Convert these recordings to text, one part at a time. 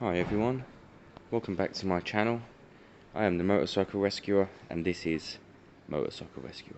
Hi everyone, welcome back to my channel. I am the Motorcycle Rescuer and this is Motorcycle Rescuer.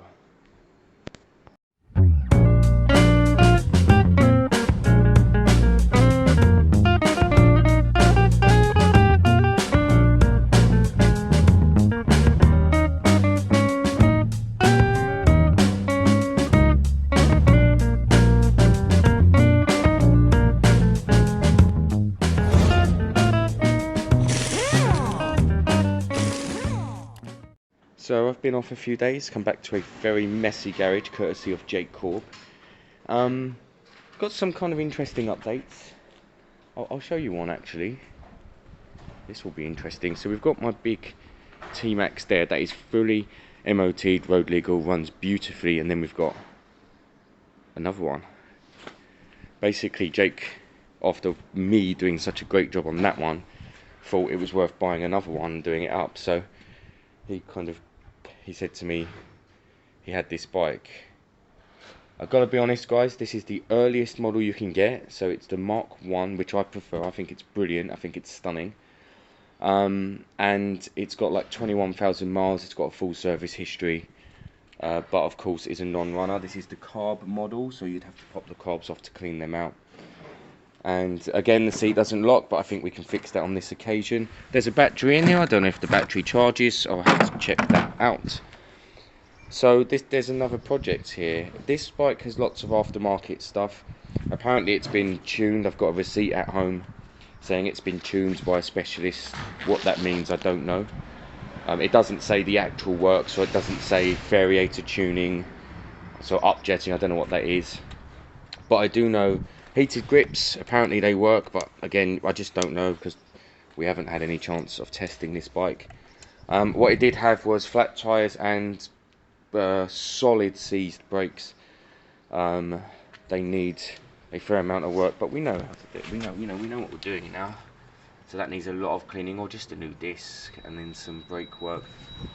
So I've been off a few days, come back to a very messy garage courtesy of Jake Corb. Got some kind of interesting updates. I'll show you one actually. This will be interesting. So we've got my big tmax there that is fully MOT'd, road legal, runs beautifully, and then we've got another one. Basically Jake, after me doing such a great job on that one, thought it was worth buying another one and doing it up. So he said to me he had this bike. I've got to be honest guys, this is the earliest model you can get, so it's the Mark 1, which I prefer. I think it's brilliant, I think it's stunning. And it's got like 21,000 miles, it's got a full service history, but of course it's a non-runner. This is the carb model, so you'd have to pop the carbs off to clean them out. And again, the seat doesn't lock, but I think we can fix that on this occasion. There's a battery in here. I don't know if the battery charges. I'll have to check that out. So there's another project here. This bike has lots of aftermarket stuff. Apparently it's been tuned. I've got a receipt at home saying it's been tuned by a specialist. What that means, I don't know. It doesn't say the actual work, so it doesn't say variator tuning, so upjetting. I don't know what that is. But I do know heated grips, apparently they work, but again, I just don't know because we haven't had any chance of testing this bike. What it did have was flat tyres and solid seized brakes. They need a fair amount of work, but we know how to do it. We know what we're doing now. So that needs a lot of cleaning, or just a new disc and then some brake work.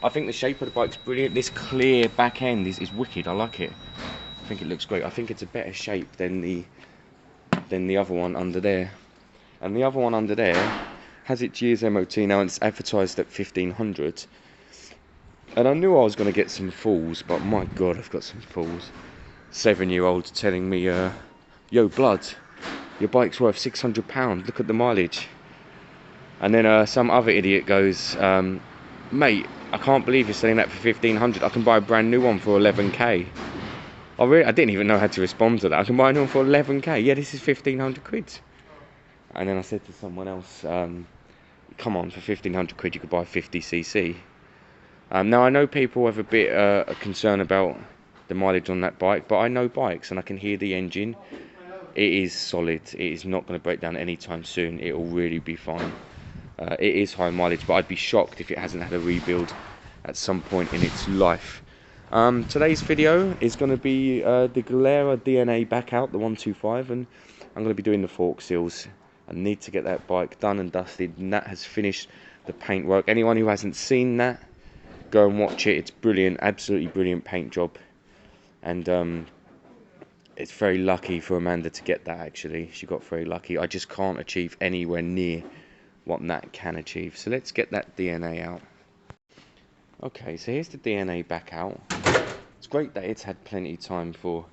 I think the shape of the bike's brilliant. This clear back end is wicked. I like it. I think it looks great. I think it's a better shape than the other one under there. And the other one under there has its year's MOT now, and it's advertised at 1,500. And I knew I was going to get some fools, but my god, I've got some fools. 7-year-olds telling me, yo blood, your bike's worth £600, look at the mileage. And then some other idiot goes, mate, I can't believe you're selling that for 1,500. I can buy a brand new one for 11k. I didn't even know how to respond to that. I can buy a new one for 11k. Yeah, this is 1,500 quid. And then I said to someone else, come on, for 1,500 quid you could buy a 50cc. Now I know people have a bit of concern about the mileage on that bike, but I know bikes and I can hear the engine. It is solid. It is not going to break down anytime soon. It will really be fine. It is high mileage, but I'd be shocked if it hasn't had a rebuild at some point in its life. Today's video is going to be the Gilera DNA back out, the 125, and I'm going to be doing the fork seals. I need to get that bike done and dusted, and that has finished the paintwork. Anyone who hasn't seen that, go and watch it. It's brilliant, absolutely brilliant paint job. And it's very lucky for Amanda to get that, actually. She got very lucky. I just can't achieve anywhere near what Nat can achieve. So let's get that DNA out. Okay, so here's the DNA back out. It's great that it's had plenty of time for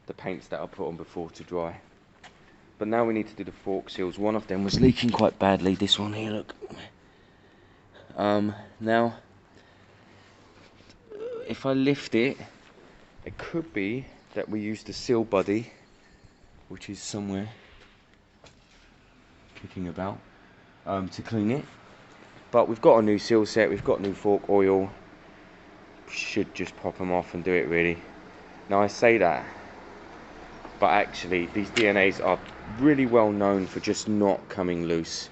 the paints that I put on before to dry. But now we need to do the fork seals. One of them was leaking quite badly. This one here, look. Now, if I lift it, it could be that we use the seal buddy, which is somewhere kicking about, to clean it. But we've got a new seal set, we've got new fork oil. Should just pop them off and do it really. Now I say that, but actually these DNAs are really well known for just not coming loose.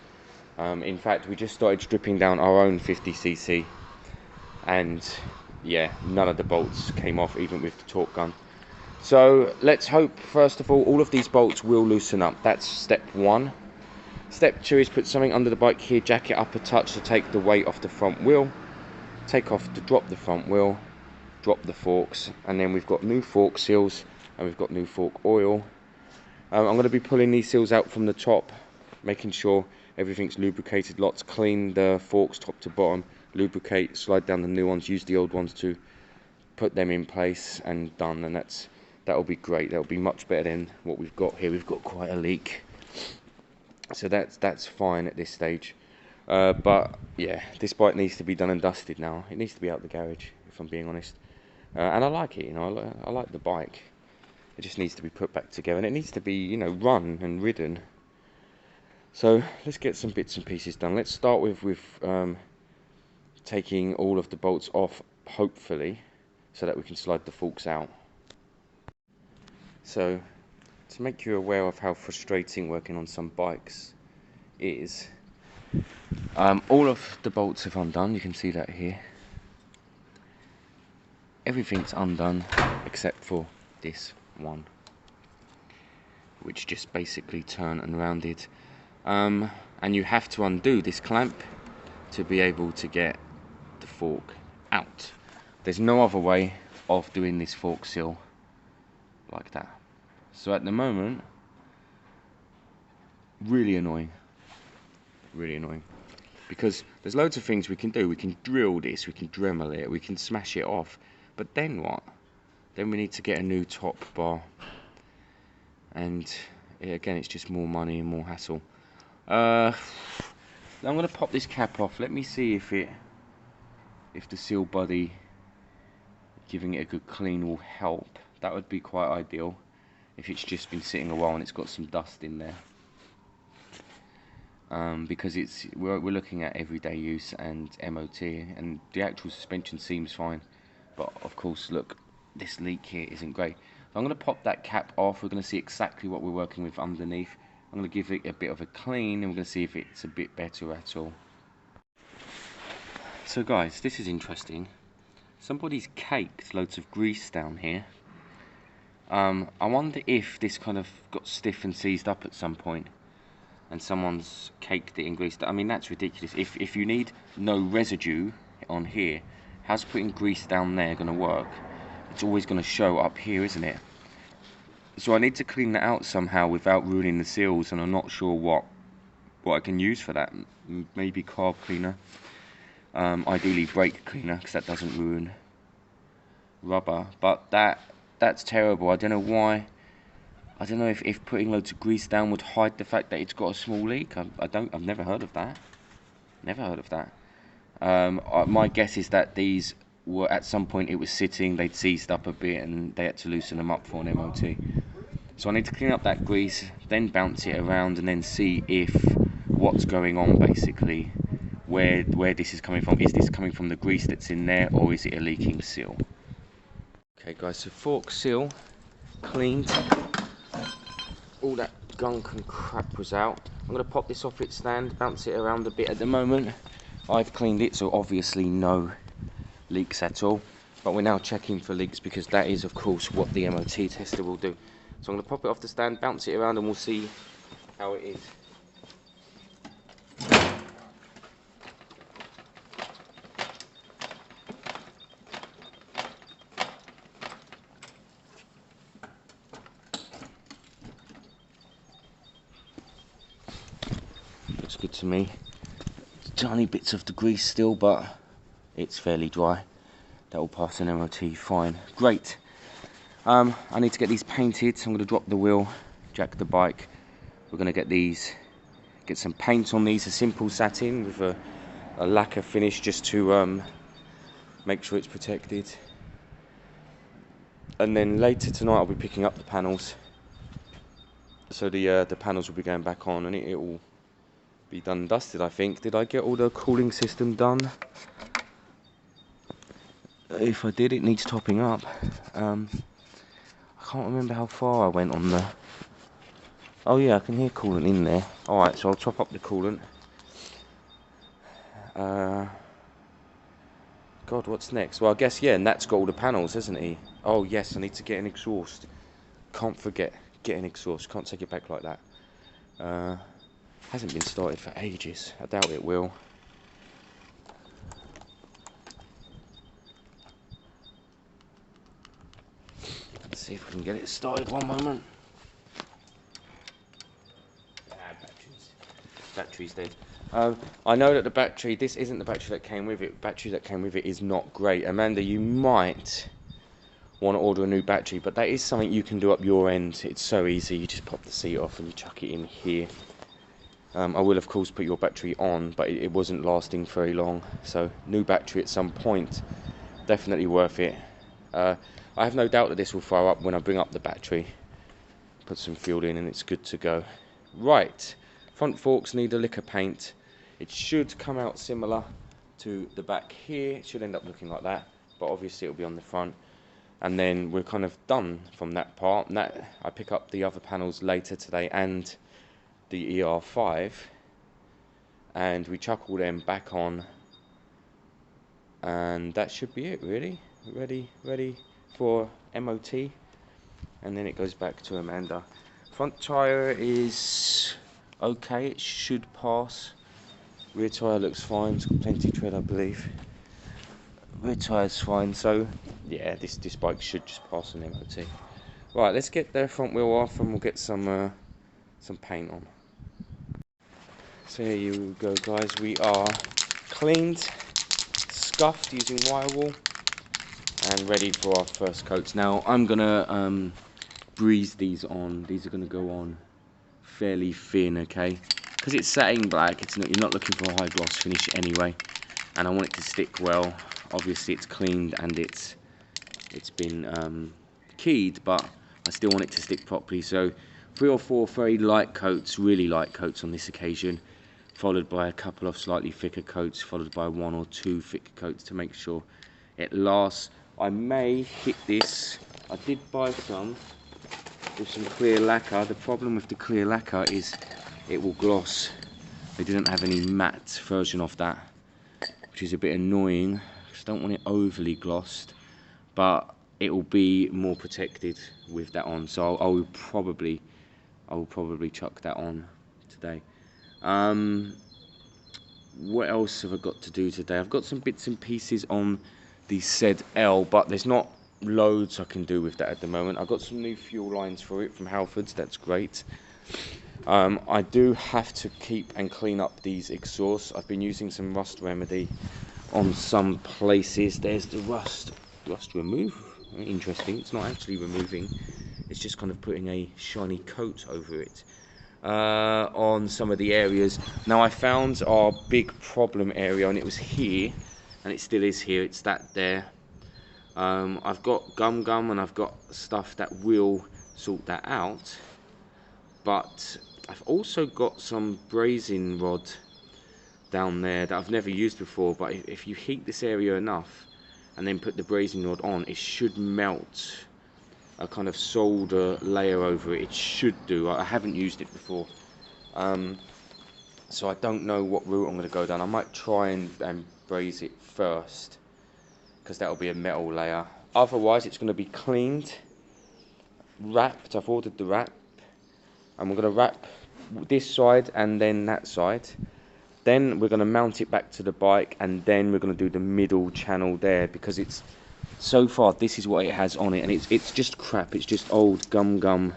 In fact, we just started stripping down our own 50cc, and yeah, none of the bolts came off, even with the torque gun. So let's hope, first of all of these bolts will loosen up. That's step one. Step two is put something under the bike here, jack it up a touch to take the weight off the front wheel. Take off to drop the front wheel, drop the forks, and then we've got new fork seals and we've got new fork oil. I'm going to be pulling these seals out from the top making sure everything's lubricated, lots, clean the forks top to bottom, lubricate, slide down the new ones, use the old ones to put them in place, and done. And that'll be great. That'll be much better than what we've got here. We've got quite a leak, so that's fine at this stage. But yeah, this bike needs to be done and dusted now. It needs to be out the garage, if I'm being honest. And I like it, you know, I like the bike. It just needs to be put back together, and it needs to be, you know, run and ridden. So let's get some bits and pieces done. Let's start with taking all of the bolts off, hopefully, so that we can slide the forks out. So, to make you aware of how frustrating working on some bikes is, all of the bolts have undone. You can see that here. Everything's undone except for this one, which just basically turned and rounded. And you have to undo this clamp to be able to get the fork out. There's no other way of doing this fork seal like that. So at the moment, really annoying, because there's loads of things we can do. We can drill this, we can Dremel it, we can smash it off, but then what? Then we need to get a new top bar, and again, it's just more money and more hassle. I'm going to pop this cap off. Let me see if the seal body, giving it a good clean, will help. That would be quite ideal if it's just been sitting a while and it's got some dust in there. Because we're looking at everyday use and MOT, and the actual suspension seems fine, but of course, look, this leak here isn't great. So I'm going to pop that cap off. We're going to see exactly what we're working with underneath. I'm going to give it a bit of a clean, and we're going to see if it's a bit better at all. So guys, this is interesting. Somebody's caked loads of grease down here. I wonder if this kind of got stiff and seized up at some point, and someone's caked it in grease. I mean, that's ridiculous. If you need no residue on here, how's putting grease down there going to work? It's always going to show up here, isn't it? So I need to clean that out somehow without ruining the seals, and I'm not sure what I can use for that. Maybe carb cleaner, ideally brake cleaner, because that doesn't ruin rubber. But that's terrible. I don't know why. I don't know if putting loads of grease down would hide the fact that it's got a small leak. I've never heard of that. Never heard of that. My guess is that these were, at some point it was sitting, they'd seized up a bit, and they had to loosen them up for an MOT. So I need to clean up that grease, then bounce it around, and then see if what's going on, basically, where this is coming from. Is this coming from the grease that's in there, or is it a leaking seal? Okay guys, so fork seal cleaned. All that gunk and crap was out. I'm going to pop this off its stand, bounce it around a bit. At the moment I've cleaned it, so obviously no leaks at all, but we're now checking for leaks, because that is of course what the MOT tester will do. So I'm going to pop it off the stand, bounce it around, and we'll see how it is. Looks good to me. Tiny bits of the grease still, but it's fairly dry. That will pass an MOT fine. Great. I need to get these painted, so I'm going to drop the wheel, jack the bike. We're going to get some paint on these, a simple satin with a lacquer finish, just to make sure it's protected. And then later tonight I'll be picking up the panels. So the panels will be going back on, and it will be done and dusted, I think. Did I get all the cooling system done? If I did, it needs topping up. I can't remember how far I went on the... Oh yeah, I can hear coolant in there. Alright, so I'll top up the coolant. God, what's next? Well, I guess, yeah, Nat's got all the panels, hasn't he? Oh yes, I need to get an exhaust. Can't forget, get an exhaust. Can't take it back like that. Hasn't been started for ages. I doubt it will. Let's see if we can get it started. One moment. battery's dead. I know that the battery, this isn't the battery that came with it. The battery that came with it is not great. Amanda, you might want to order a new battery, but that is something you can do up your end. It's so easy. You just pop the seat off and you chuck it in here. I will of course put your battery on, but it wasn't lasting very long. So new battery at some point, definitely worth it. I have no doubt that this will fire up when I bring up the battery. Put some fuel in and it's good to go. Right, front forks need a lick of paint. It should come out similar to the back here. It should end up looking like that, but obviously it'll be on the front. And then we're kind of done from that part. And that, I pick up the other panels later today and the ER5, and we chuck all them back on, and that should be it really. Ready for MOT, and then it goes back to Amanda. Front tyre is okay, it should pass. Rear tyre looks fine, it's got plenty of tread I believe. Rear tyre's fine, so yeah, this bike should just pass an MOT. Right, let's get the front wheel off and we'll get some paint on. So here you go guys, we are cleaned, scuffed using wire wool, and ready for our first coats. Now I'm gonna breeze these on. These are gonna go on fairly thin, okay? Because it's satin black, it's not, you're not looking for a high gloss finish anyway, and I want it to stick well. Obviously it's cleaned and it's been keyed, but I still want it to stick properly. So 3 or 4 very light coats, really light coats on this occasion, followed by a couple of slightly thicker coats, followed by 1 or 2 thicker coats to make sure it lasts. I may hit this, I did buy some with some clear lacquer. The problem with the clear lacquer is it will gloss. They didn't have any matte version of that, which is a bit annoying. I don't want it overly glossed, but it will be more protected with that on. So I will probably chuck that on today. What else have I got to do today? I've got some bits and pieces on the ZL, but there's not loads I can do with that at the moment. I've got some new fuel lines for it from Halfords, that's great. I do have to keep and clean up these exhausts. I've been using some rust remedy on some places. There's the rust remove. Interesting, it's not actually removing, it's just kind of putting a shiny coat over it on some of the areas. Now I found our big problem area, and it was here, and it still is here, it's that there. I've got gum and I've got stuff that will sort that out, but I've also got some brazing rod down there that I've never used before, but if you heat this area enough and then put the brazing rod on, it should melt a kind of solder layer over it. It should do. I haven't used it before, so I don't know what route I'm going to go down. I might try and braze it first, because that'll be a metal layer. Otherwise it's going to be cleaned, wrapped. I've ordered the wrap, and we're going to wrap this side and then that side. Then we're going to mount it back to the bike, and then we're going to do the middle channel there, because it's, so far this is what it has on it, and it's just crap. It's just old gum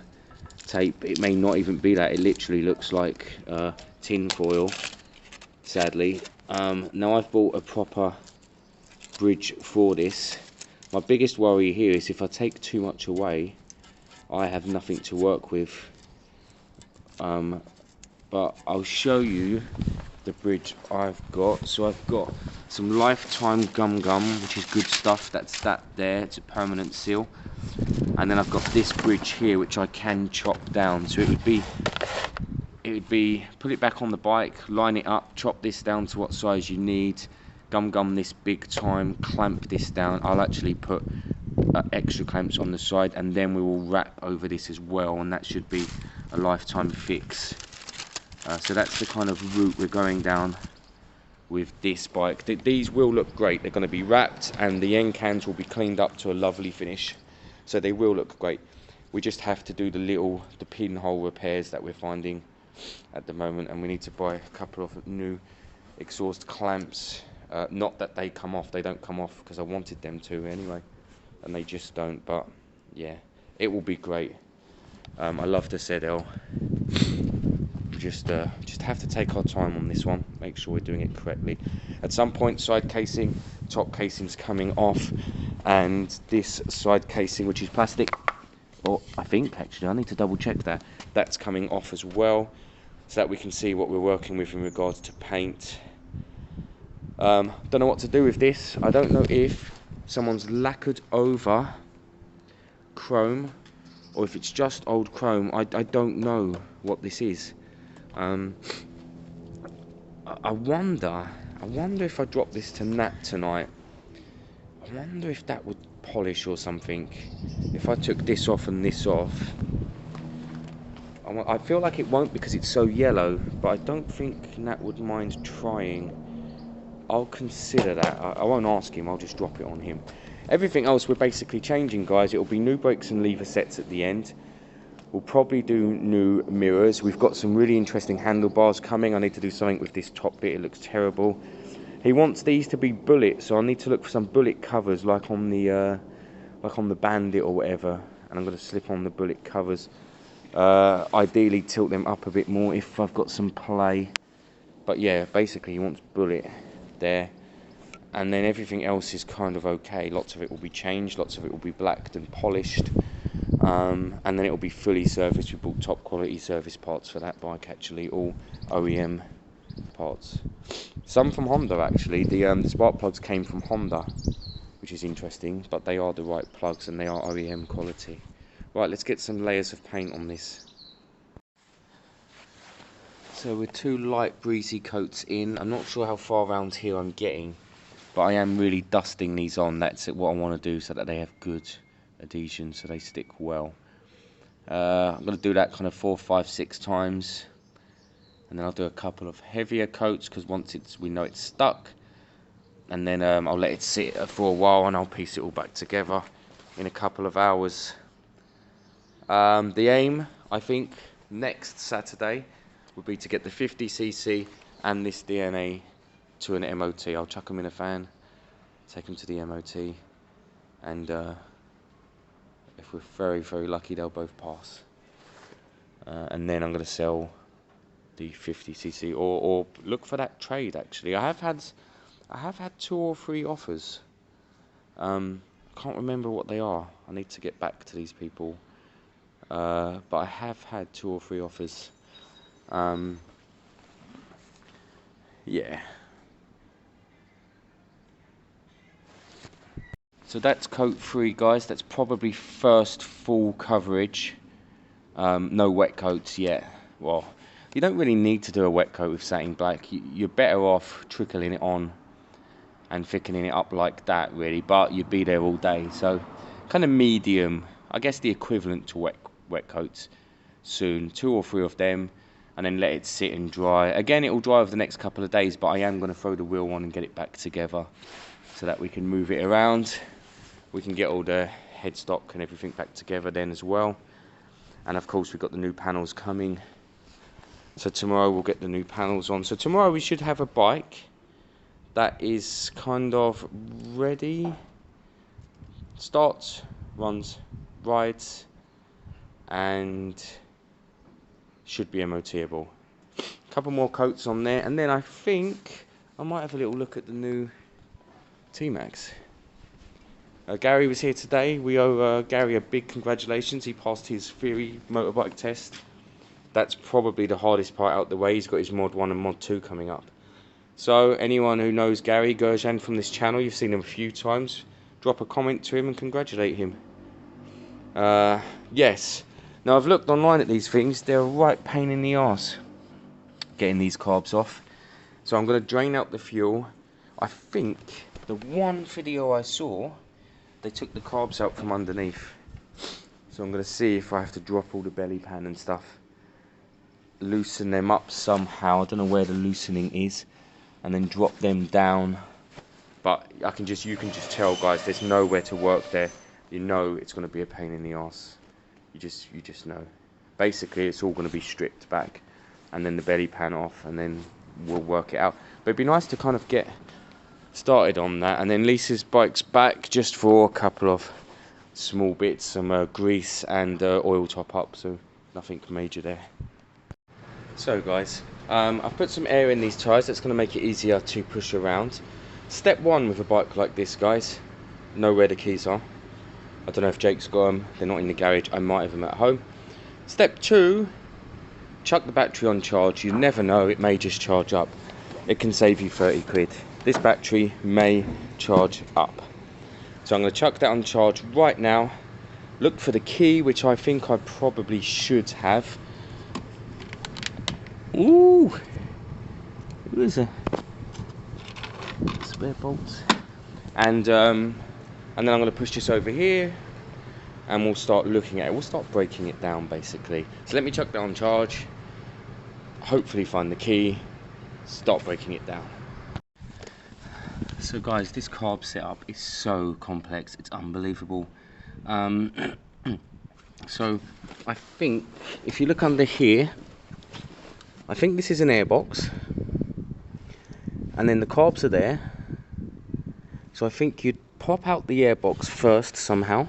tape. It may not even be that. It literally looks like tin foil, sadly. Now I've bought a proper bridge for this. My biggest worry here is if I take too much away, I have nothing to work with. But I'll show you the bridge I've got. So I've got some Lifetime gum, which is good stuff. That's that there, it's a permanent seal. And then I've got this bridge here, which I can chop down. So it would be put it back on the bike, line it up, chop this down to what size you need, gum this big time, clamp this down. I'll actually put extra clamps on the side, and then we will wrap over this as well, and that should be a Lifetime fix. So that's the kind of route we're going down with this bike. These will look great. They're going to be wrapped, and the end cans will be cleaned up to a lovely finish, so they will look great. We just have to do the pinhole repairs that we're finding at the moment, and we need to buy a couple of new exhaust clamps. Not that they come off, they don't come off, because I wanted them to anyway, and they just don't. But yeah, it will be great. I love the ZL. just have to take our time on this one, make sure we're doing it correctly. At some point, side casing, top casing's coming off, and this side casing, which is plastic, or I think actually I need to double check that, that's coming off as well, so that we can see what we're working with in regards to paint. Don't know what to do with this. I don't know if someone's lacquered over chrome or if it's just old chrome. I don't know what this is. I wonder if I drop this to Nat tonight, I wonder if that would polish or something. If I took this off and this off, I feel like it won't because it's so yellow, but I don't think Nat would mind trying. I'll consider that. I won't ask him, I'll just drop it on him. Everything else we're basically changing, guys. It'll be new brakes and lever sets at the end. We'll probably do new mirrors. We've got some really interesting handlebars coming. I need to do something with this top bit, it looks terrible. He wants these to be bullet, so I need to look for some bullet covers like on the Bandit or whatever, and I'm going to slip on the bullet covers. Ideally tilt them up a bit more if I've got some play. But yeah, basically he wants bullet there, and then everything else is kind of okay. Lots of it will be changed, lots of it will be blacked and polished, and then it will be fully serviced. We bought top quality service parts for that bike, actually, all OEM parts. Some from Honda, actually. The spark plugs came from Honda, which is interesting, but they are the right plugs and they are OEM quality. Right, let's get some layers of paint on this. So we're 2 light breezy coats in. I'm not sure how far around here I'm getting, but I am really dusting these on. That's what I want to do, so that they have good adhesion, so they stick well. I'm going to do that kind of 4, 5, 6 times, and then I'll do a couple of heavier coats, because once we know it's stuck, and then I'll let it sit for a while, and I'll piece it all back together in a couple of hours. The aim, I think, next Saturday would be to get the 50cc and this DNA to an MOT. I'll chuck them in a fan, take them to the MOT, and if we're very, very lucky, they'll both pass. And then I'm going to sell the 50cc or look for that trade. Actually, I have had 2 or 3 offers. Can't remember what they are. I need to get back to these people. But I have had 2 or 3 offers. Yeah. So that's coat 3, guys. That's probably first full coverage. No wet coats yet. Well, you don't really need to do a wet coat with satin black. You're better off trickling it on and thickening it up like that, really. But you'd be there all day. So kind of medium. I guess the equivalent to wet coats soon. 2 or 3 of them, and then let it sit and dry. Again, it will dry over the next couple of days, but I am going to throw the wheel on and get it back together so that we can move it around. We can get all the headstock and everything back together then as well. And of course, we've got the new panels coming. So tomorrow we'll get the new panels on. So tomorrow we should have a bike that is kind of ready. Starts, runs, rides, and should be MOTable. A couple more coats on there, and then I think I might have a little look at the new tmax. Gary was here today. We owe Gary a big congratulations. He passed his theory motorbike test. That's probably the hardest part out the way. He's got his mod 1 and mod 2 coming up. So anyone who knows Gary Gerjan from this channel, you've seen him a few times, drop a comment to him and congratulate him. Yes. Now I've looked online at these things. They're a right pain in the arse getting these carbs off. So I'm going to drain out the fuel. I think the one video I saw, they took the carbs out from underneath. So I'm going to see if I have to drop all the belly pan and stuff, loosen them up somehow. I don't know where the loosening is, and then drop them down. But you can just tell, guys, there's nowhere to work there. You know it's going to be a pain in the arse. You just know. Basically, it's all going to be stripped back, and then the belly pan off, and then we'll work it out. But it'd be nice to kind of get started on that. And then Lisa's bike's back just for a couple of small bits, some grease and oil top up, so nothing major there. So guys, I've put some air in these tyres. That's going to make it easier to push around. Step one with a bike like this, guys, know where the keys are. I don't know if Jake's got them. They're not in the garage. I might have them at home. Step two, chuck the battery on charge. You never know, it may just charge up. It can save you 30 quid. This battery may charge up. So I'm going to chuck that on charge right now. Look for the key, which I think I probably should have. Ooh, there's a spare bolts. And then I'm going to push this over here, and we'll start looking at it. We'll start breaking it down, basically. So let me chuck that on charge. Hopefully find the key. Start breaking it down. So guys, this carb setup is so complex. It's unbelievable. So I think if you look under here, I think this is an airbox, and then the carbs are there. So I think you'd pop out the airbox first somehow,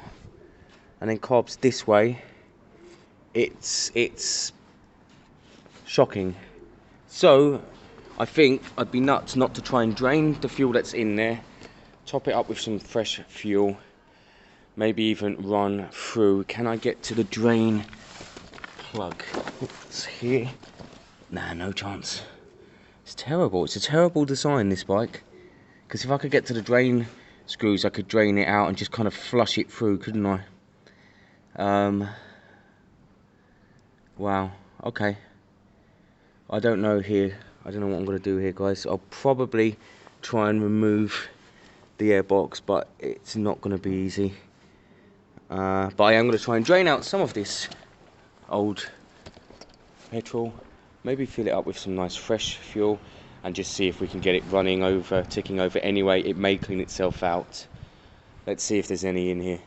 and then carbs this way. It's shocking. So I think I'd be nuts not to try and drain the fuel that's in there, top it up with some fresh fuel, maybe even run through. Can I get to the drain plug? It's here. Nah, no chance. It's terrible. It's a terrible design, this bike. Because if I could get to the drain screws, I could drain it out and just kind of flush it through, couldn't I? Wow. Okay. I don't know here. I don't know what I'm going to do here, guys. I'll probably try and remove the airbox, but it's not going to be easy. But I am going to try and drain out some of this old petrol. Maybe fill it up with some nice fresh fuel and just see if we can get it running over, ticking over. Anyway, it may clean itself out. Let's see if there's any in here.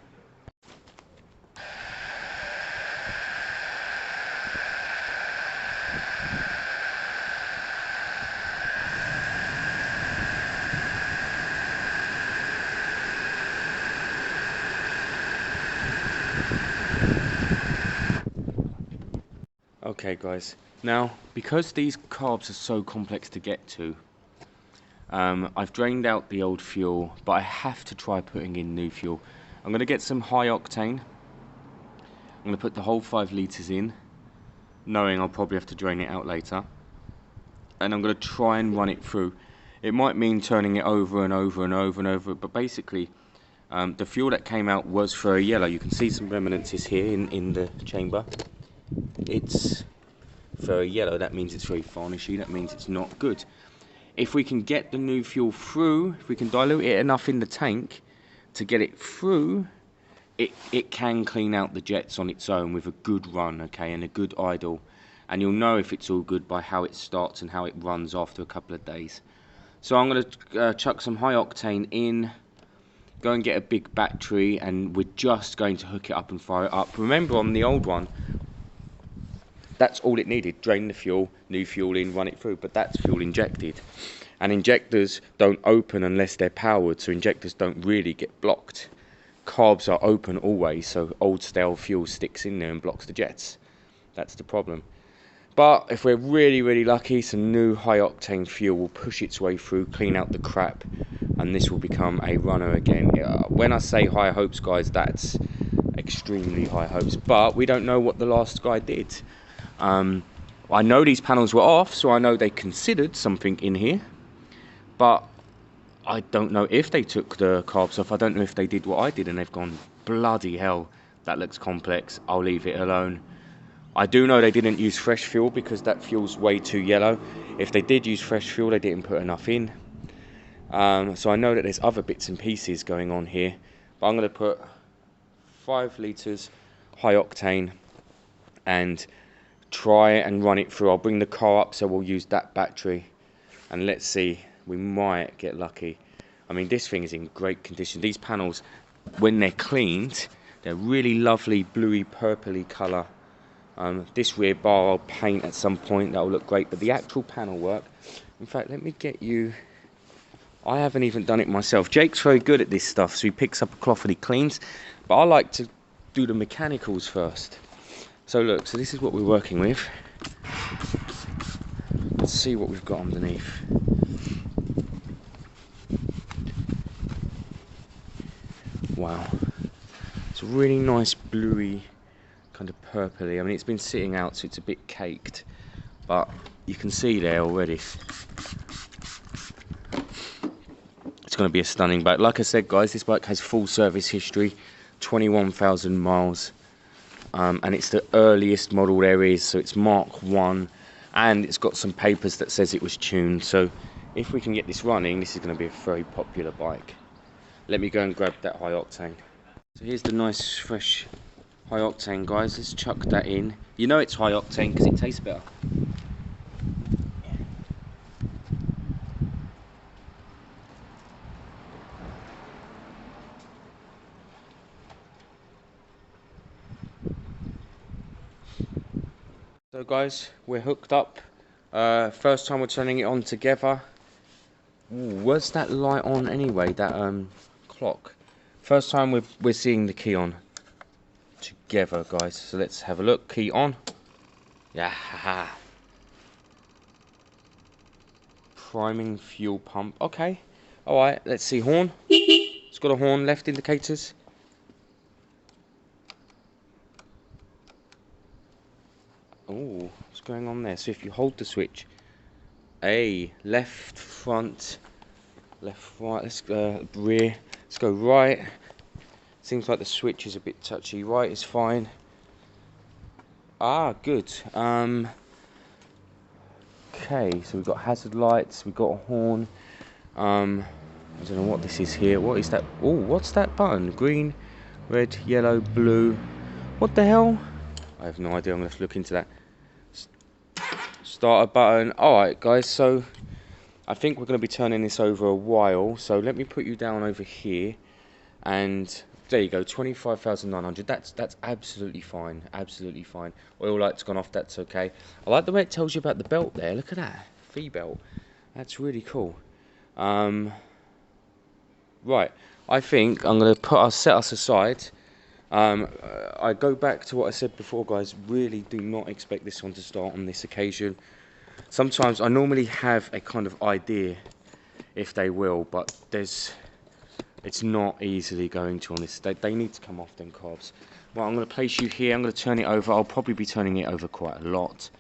Okay guys, now because these carbs are so complex to get to, I've drained out the old fuel, but I have to try putting in new fuel. I'm going to get some high octane. I'm going to put the whole 5 litres in, knowing I'll probably have to drain it out later. And I'm going to try and run it through. It might mean turning it over and over and over and over, but basically the fuel that came out was very yellow. You can see some reminiscences here in the chamber. It's very yellow. That means it's very varnishy. That means it's not good. If we can get the new fuel through, if we can dilute it enough in the tank to get it through, it can clean out the jets on its own with a good run, okay, and a good idle. And you'll know if it's all good by how it starts and how it runs after a couple of days. So I'm going to chuck some high octane in, go and get a big battery, and we're just going to hook it up and fire it up. Remember, on the old one, that's all it needed. Drain the fuel, new fuel in, run it through. But that's fuel injected. And injectors don't open unless they're powered, so injectors don't really get blocked. Carbs are open always, so old stale fuel sticks in there and blocks the jets. That's the problem. But if we're really, really lucky, some new high octane fuel will push its way through, clean out the crap, and this will become a runner again. When I say high hopes, guys, that's extremely high hopes. But we don't know what the last guy did. I know these panels were off, so I know they considered something in here, but I don't know if they took the carbs off. I don't know if they did what I did and they've gone, bloody hell, that looks complex, I'll leave it alone. I do know they didn't use fresh fuel because that fuel's way too yellow. If they did use fresh fuel, they didn't put enough in. So I know that there's other bits and pieces going on here, but I'm going to put 5 litres high octane and try and run it through. I'll bring the car up, so we'll use that battery, and let's see, we might get lucky. I mean, this thing is in great condition. These panels, when they're cleaned, they're really lovely bluey purpley colour. This rear bar I'll paint at some point, that'll look great, but the actual panel work, in fact, let me get you, I haven't even done it myself. Jake's very good at this stuff, so he picks up a cloth and he cleans, but I like to do the mechanicals first. So look, so this is what we're working with. Let's see what we've got underneath. Wow, it's a really nice bluey, kind of purpley. I mean, it's been sitting out, so it's a bit caked, but you can see there already. It's going to be a stunning bike. Like I said, guys, this bike has full service history, 21,000 miles, and it's the earliest model there is, so it's Mark 1, and it's got some papers that says it was tuned. So if we can get this running, this is going to be a very popular bike. Let me go and grab that high octane. So here's the nice fresh high octane, guys. Let's chuck that in. You know it's high octane because it tastes better. So guys, we're hooked up. First time we're turning it on together. Ooh, where's that light on anyway? That clock. First time we're seeing the key on together, guys. So let's have a look. Key on. Yeah. Haha. Priming fuel pump. Okay. All right. Let's see. Horn. It's got a horn. Left indicators. Oh, what's going on there? So if you hold the switch, left front, left right. Let's go rear. Let's go right. Seems like the switch is a bit touchy. Right is fine. Ah, good. Okay, so we've got hazard lights. We've got a horn. I don't know what this is here. What is that? Oh, what's that button? Green, red, yellow, blue. What the hell? I have no idea. I'm going to have to look into that. Starter button. Alright, guys, so I think we're going to be turning this over a while. So let me put you down over here. And there you go, 25,900. That's absolutely fine. Absolutely fine. Oil light's gone off. That's okay. I like the way it tells you about the belt there. Look at that. V belt. That's really cool. Right. I think I'm going to set us aside. I go back to what I said before, guys. Really do not expect this one to start on this occasion. Sometimes I normally have a kind of idea if they will, but it's not easily going to on this. They need to come off them carbs. Well, I'm going to place you here. I'm going to turn it over. I'll probably be turning it over quite a lot.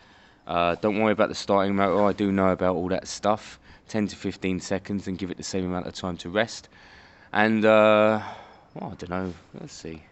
Don't worry about the starting motor. I do know about all that stuff. 10 to 15 seconds, and give it the same amount of time to rest. And well, I don't know. Let's see.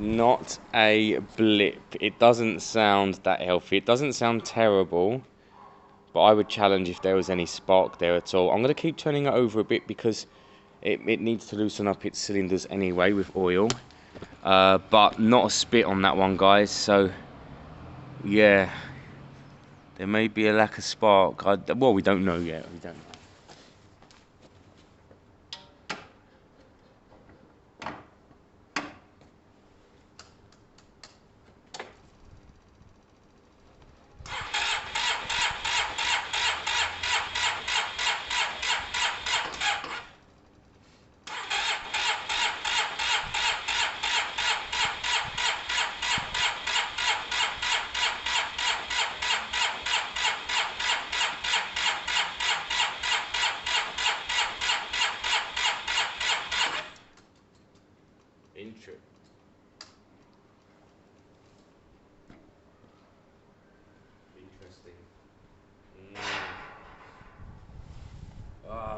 Not a blip. It doesn't sound that healthy. It doesn't sound terrible, but I would challenge if there was any spark there at all. I'm going to keep turning it over a bit because it needs to loosen up its cylinders anyway with oil. But not a spit on that one, guys. So, yeah. There may be a lack of spark. Well, we don't know yet. We don't know. Interesting.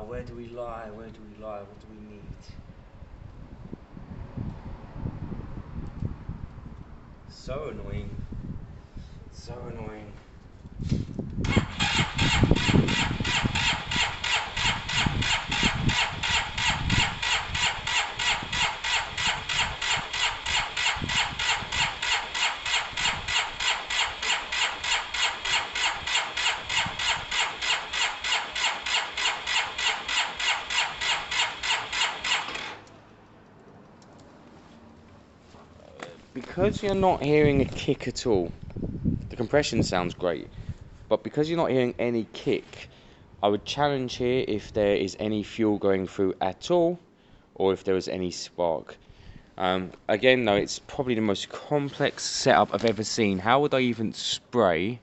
Where do we lie? Where do we lie? What do we need? So annoying. So annoying. because you're not hearing a kick at all, the compression sounds great, but because you're not hearing any kick, I would challenge here if there is any fuel going through at all, or if there is any spark. Again though, it's probably the most complex setup I've ever seen. How would I even spray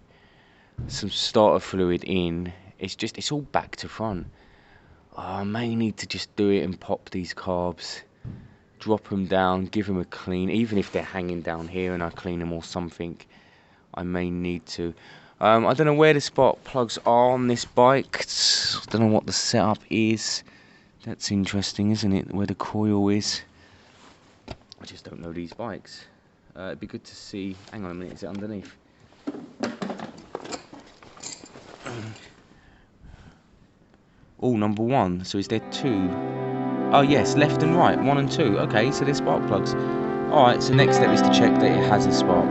some starter fluid in? It's all back to front. I may need to just do it and pop these carbs, drop them down, give them a clean, even if they're hanging down here and I clean them or something. I may need to. I don't know where the spark plugs are on this bike. I don't know what the setup is. That's interesting, isn't it? Where the coil is. I just don't know these bikes. It'd be good to see. Hang on a minute, is it underneath? Oh, number 1. So is there 2? Oh yes, left and right, 1 and 2. Okay, so they're spark plugs. Alright, so next step is to check that it has a spark.